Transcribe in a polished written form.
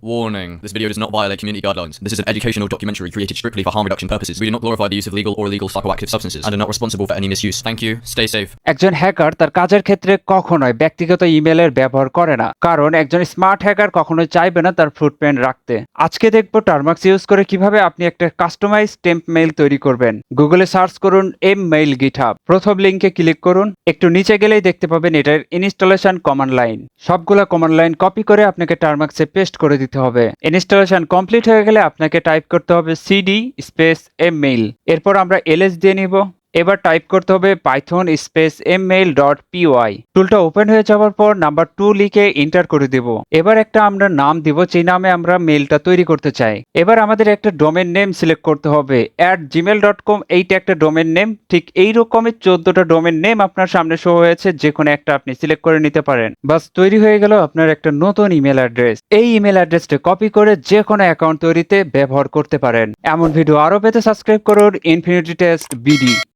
Warning. This video does not violate community guidelines. This is an educational documentary created strictly for harm reduction purposes. We do not glorify the use of legal or illegal psychoactive substances and are not responsible for any misuse. Thank you. Stay safe. একজন hacker তার কাজের ক্ষেত্রে কখনোই ব্যক্তিগত ইমেলের ব্যবহার করে না, কারণ একজন স্মার্ট হ্যাকার কখনোই চাইবে না তার ফুটপ্রিন্ট রাখতে। আজকে দেখবো টারমাক্স ইউজ করে কিভাবে আপনি একটা কাস্টমাইজ টেম্প মেইল তৈরি করবেন। গুগলে সার্চ করুন মেইল গিটহাব, প্রথম লিঙ্কে ক্লিক করুন। একটু নিচে গেলেই দেখতে পাবেন এটার ইনস্টলেশন কমান্ড লাইন। সবগুলা কমান্ড লাইন কপি করে আপনাকে টারমাক্সে পেস্ট করে দিতে হবে। ইনস্টলেশন কমপ্লিট হয়ে গেলে আপনাকে টাইপ করতে হবে সিডি স্পেস মেইল। এরপর আমরা এলএস দিয়ে নিব। এবার টাইপ করতে হবে পাইথন স্পেস mmail.py। টুলটা ওপেন হয়ে যাওয়ার পর নাম্বার 2 লিখে এন্টার করে দেব। এবার একটা আমরা নাম দিব যে নামে আমরা মেইলটা তৈরি করতে চাই। এবার আমাদের একটা ডোমেন নেম সিলেক্ট করতে হবে। @gmail.com এইটা একটা ডোমেন নেম। ঠিক এই রকমই 14টা ডোমেন নেম আপনার সামনে শো হয়েছে, যে কোনো একটা আপনি সিলেক্ট করে নিতে পারেন। বাস তৈরি হয়ে গেল আপনার একটা নতুন ইমেল অ্যাড্রেস। এই ইমেল অ্যাড্রেসটা কপি করে যে কোনো অ্যাকাউন্ট তৈরিতে ব্যবহার করতে পারেন। এমন ভিডিও আরো পেতে সাবস্ক্রাইব করুন ইনফিনিটি টেস্ট বিডি।